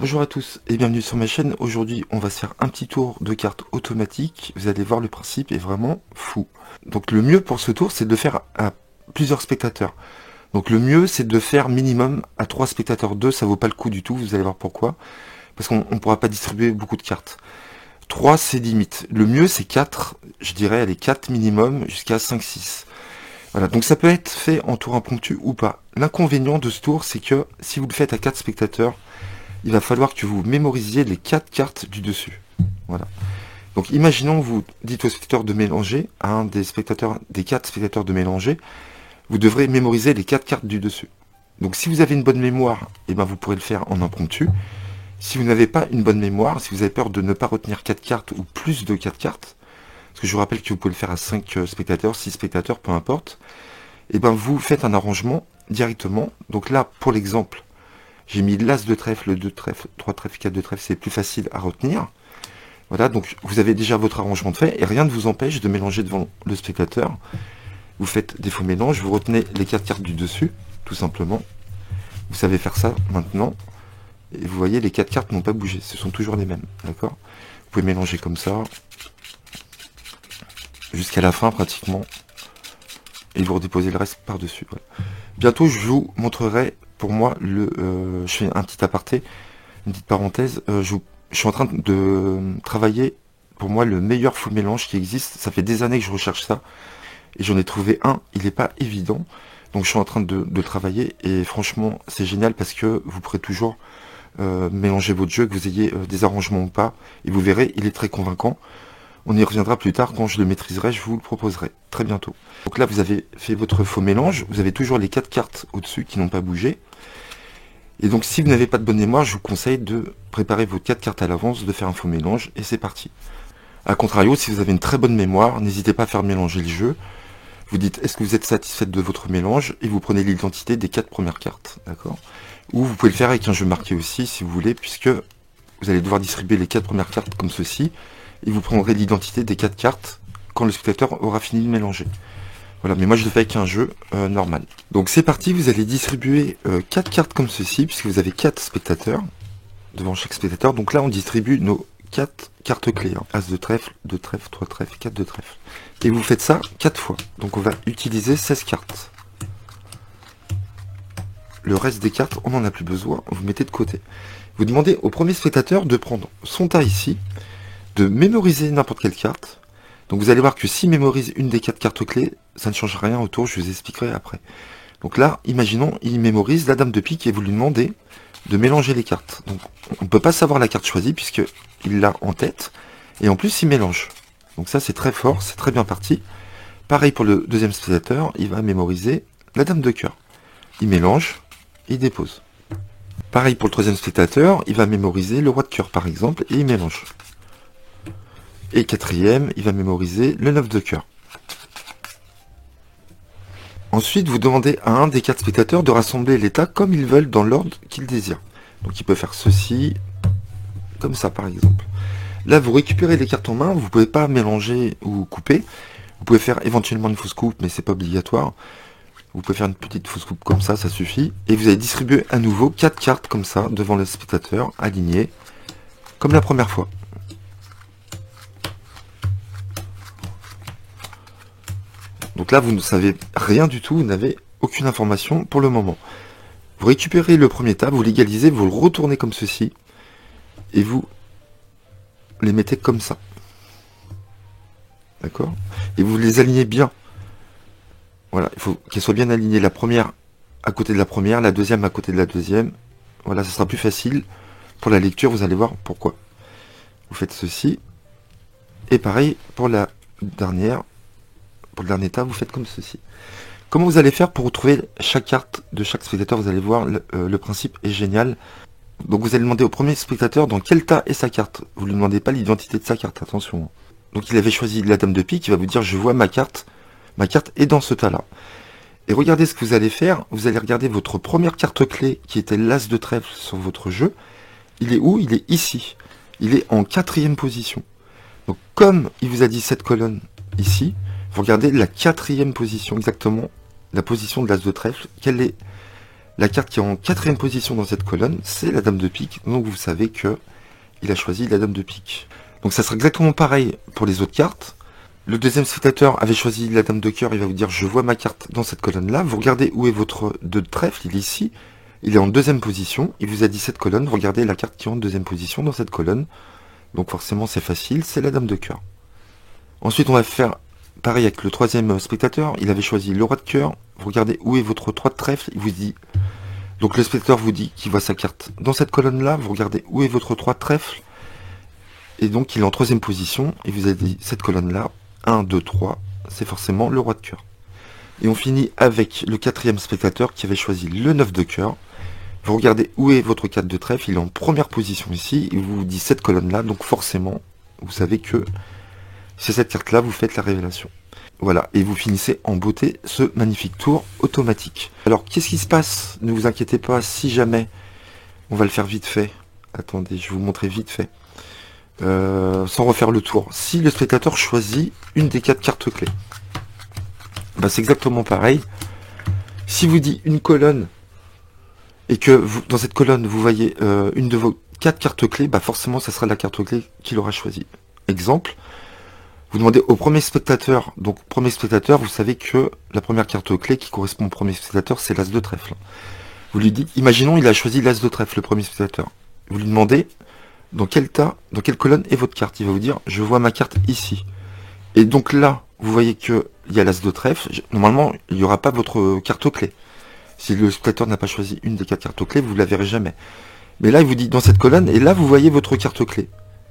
Bonjour à tous et bienvenue sur ma chaîne. Aujourd'hui, on va se faire un petit tour de cartes automatiques. Vous allez voir, le principe est vraiment fou. Donc le mieux pour ce tour, c'est de le faire à plusieurs spectateurs. Donc le mieux, c'est de faire minimum à 3 spectateurs. 2, ça vaut pas le coup du tout, vous allez voir pourquoi. Parce qu'on ne pourra pas distribuer beaucoup de cartes. 3, c'est limite. Le mieux, c'est 4, je dirais, allez, 4 minimum, jusqu'à 5, 6. Voilà, donc ça peut être fait en tour impromptu ou pas. L'inconvénient de ce tour, c'est que si vous le faites à 4 spectateurs, il va falloir que vous mémorisiez les 4 cartes du dessus. Voilà. Donc imaginons, vous dites au spectateur de mélanger, à un des spectateurs, des 4 spectateurs de mélanger, vous devrez mémoriser les 4 cartes du dessus. Donc si vous avez une bonne mémoire, eh ben vous pourrez le faire en impromptu. Si vous n'avez pas une bonne mémoire, si vous avez peur de ne pas retenir 4 cartes ou plus de 4 cartes, parce que je vous rappelle que vous pouvez le faire à 5 spectateurs, 6 spectateurs, peu importe, eh ben vous faites un arrangement directement. Donc là, pour l'exemple, j'ai mis l'as de trèfle, le 2 de trèfle, 3 de trèfle, 4 de trèfle, c'est plus facile à retenir. Voilà, donc vous avez déjà votre arrangement de fait, et rien ne vous empêche de mélanger devant le spectateur. Vous faites des faux mélanges, vous retenez les 4 cartes du dessus, tout simplement. Vous savez faire ça maintenant, et vous voyez, les 4 cartes n'ont pas bougé, ce sont toujours les mêmes, d'accord? Vous pouvez mélanger comme ça, jusqu'à la fin pratiquement, et vous redéposez le reste par-dessus. Voilà. Bientôt, je vous montrerai, pour moi, je fais un petit aparté, une petite parenthèse, je suis en train de travailler, pour moi, le meilleur full mélange qui existe. Ça fait des années que je recherche ça, et j'en ai trouvé un, il n'est pas évident, donc je suis en train de le travailler, et franchement, c'est génial parce que vous pourrez toujours mélanger votre jeu, que vous ayez des arrangements ou pas, et vous verrez, il est très convaincant. On y reviendra plus tard, quand je le maîtriserai, je vous le proposerai, très bientôt. Donc là, vous avez fait votre faux mélange, vous avez toujours les 4 cartes au-dessus qui n'ont pas bougé. Et donc si vous n'avez pas de bonne mémoire, je vous conseille de préparer vos 4 cartes à l'avance, de faire un faux mélange, et c'est parti. A contrario, si vous avez une très bonne mémoire, n'hésitez pas à faire mélanger le jeu. Vous dites, est-ce que vous êtes satisfait de votre mélange, et vous prenez l'identité des 4 premières cartes, d'accord? Ou vous pouvez le faire avec un jeu marqué aussi, si vous voulez, puisque vous allez devoir distribuer les 4 premières cartes comme ceci, et vous prendrez l'identité des 4 cartes quand le spectateur aura fini de mélanger. Voilà, mais moi je le fais avec un jeu normal. Donc c'est parti, vous allez distribuer 4 cartes comme ceci, puisque vous avez 4 spectateurs devant chaque spectateur. Donc là on distribue nos 4 cartes clés. Hein. As de trèfle, 2 de trèfle, 3 de trèfle, 4 de trèfle. Et vous faites ça 4 fois. Donc on va utiliser 16 cartes. Le reste des cartes, on n'en a plus besoin, vous mettez de côté. Vous demandez au premier spectateur de prendre son tas ici, de mémoriser n'importe quelle carte. Donc vous allez voir que s'il mémorise une des 4 cartes clés, ça ne change rien autour, je vous expliquerai après. Donc là, imaginons, il mémorise la dame de pique et vous lui demandez de mélanger les cartes. Donc on ne peut pas savoir la carte choisie puisque il l'a en tête, et en plus il mélange. Donc ça c'est très fort, c'est très bien parti. Pareil pour le deuxième spectateur, il va mémoriser la dame de cœur. Il mélange, et il dépose. Pareil pour le troisième spectateur, il va mémoriser le roi de cœur par exemple, et il mélange. Et quatrième, il va mémoriser le 9 de cœur. Ensuite, vous demandez à un des 4 spectateurs de rassembler les tas comme ils veulent dans l'ordre qu'ils désirent. Donc il peut faire ceci, comme ça par exemple. Là, vous récupérez les cartes en main, vous ne pouvez pas mélanger ou couper. Vous pouvez faire éventuellement une fausse coupe, mais c'est pas obligatoire. Vous pouvez faire une petite fausse coupe comme ça suffit. Et vous allez distribuer à nouveau 4 cartes comme ça, devant le spectateur, alignées, comme la première fois. Donc là, vous ne savez rien du tout, vous n'avez aucune information pour le moment. Vous récupérez le premier tas, vous l'égalisez, vous le retournez comme ceci, et vous les mettez comme ça. D'accord? Et vous les alignez bien. Voilà, il faut qu'elles soient bien alignées. La première à côté de la première, la deuxième à côté de la deuxième. Voilà, ça sera plus facile pour la lecture, vous allez voir pourquoi. Vous faites ceci. Et pareil pour la dernière. Pour le dernier tas, vous faites comme ceci. Comment vous allez faire pour retrouver chaque carte de chaque spectateur? Vous allez voir, le principe est génial. Donc vous allez demander au premier spectateur dans quel tas est sa carte. Vous ne lui demandez pas l'identité de sa carte, attention. Donc il avait choisi la dame de pique, il va vous dire je vois ma carte est dans ce tas-là. Et regardez ce que vous allez faire, vous allez regarder votre première carte clé qui était l'as de trèfle sur votre jeu. Il est où? Il est ici. Il est en 4e position. Donc comme il vous a dit cette colonne ici, vous regardez la 4e position, exactement la position de l'as de trèfle, quelle est La carte qui est en 4e position dans cette colonne, c'est la dame de pique, donc vous savez que il a choisi la dame de pique. Donc ça sera exactement pareil pour les autres cartes. Le deuxième spectateur avait choisi la dame de cœur, il va vous dire je vois ma carte dans cette colonne-là. Vous regardez où est votre 2 de trèfle, il est ici. Il est en 2e position, il vous a dit cette colonne, regardez la carte qui est en 2e position dans cette colonne. Donc forcément c'est facile, c'est la dame de cœur. Ensuite on va faire pareil avec le 3e spectateur, il avait choisi le roi de cœur. Vous regardez où est votre 3 de trèfle, il vous dit... Donc le spectateur vous dit qu'il voit sa carte dans cette colonne-là, vous regardez où est votre 3 de trèfle. Et donc il est en 3e position, et vous avez dit cette colonne-là, 1, 2, 3, c'est forcément le roi de cœur. Et on finit avec le 4e spectateur qui avait choisi le 9 de cœur. Vous regardez où est votre 4 de trèfle, il est en première position ici, et vous dit cette colonne-là, donc forcément, vous savez que c'est cette carte-là, vous faites la révélation. Voilà, et vous finissez en beauté ce magnifique tour automatique. Alors, qu'est-ce qui se passe? Ne vous inquiétez pas, si jamais, on va le faire vite fait. Attendez, je vais vous montrer vite fait. Sans refaire le tour. Si le spectateur choisit une des 4 cartes clés, bah, c'est exactement pareil. Si vous dit une colonne, et que vous, dans cette colonne, vous voyez une de vos 4 cartes clés, bah forcément, ça sera la carte clé qu'il aura choisie. Exemple, vous demandez au premier spectateur, donc premier spectateur, vous savez que la première carte clé qui correspond au premier spectateur, c'est l'as de trèfle. Vous lui dites, imaginons, il a choisi l'as de trèfle, le premier spectateur. Vous lui demandez, dans quelle colonne est votre carte? Il va vous dire, je vois ma carte ici. Et donc là, vous voyez qu'il y a l'as de trèfle, normalement, il n'y aura pas votre carte clé. Si le spectateur n'a pas choisi une des 4 cartes clés, vous ne la verrez jamais. Mais là, il vous dit dans cette colonne, et là, vous voyez votre carte clé.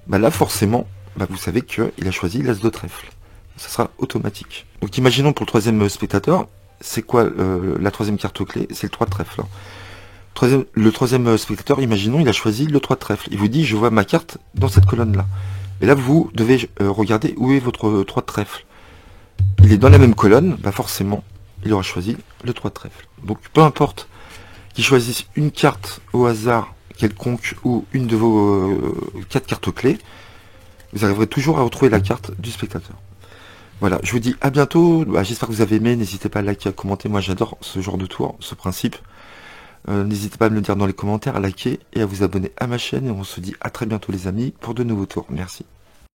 Bah là, forcément, bah vous savez qu'il a choisi l'as de trèfle. Ça sera automatique. Donc imaginons pour le 3e spectateur, c'est quoi la 3e carte clé? C'est le 3 de trèfle. Le 3e spectateur, imaginons, il a choisi le 3 de trèfle. Il vous dit, je vois ma carte dans cette colonne-là. Et là, vous devez regarder où est votre 3 de trèfle. Il est dans la même colonne, bah forcément, il aura choisi le 3 de trèfle. Donc peu importe qu'il choisisse une carte au hasard quelconque ou une de vos 4 cartes clés, vous arriverez toujours à retrouver la carte du spectateur. Voilà, je vous dis à bientôt. Bah, j'espère que vous avez aimé. N'hésitez pas à liker, à commenter. Moi j'adore ce genre de tour, ce principe. N'hésitez pas à me le dire dans les commentaires, à liker et à vous abonner à ma chaîne. Et on se dit à très bientôt les amis pour de nouveaux tours. Merci.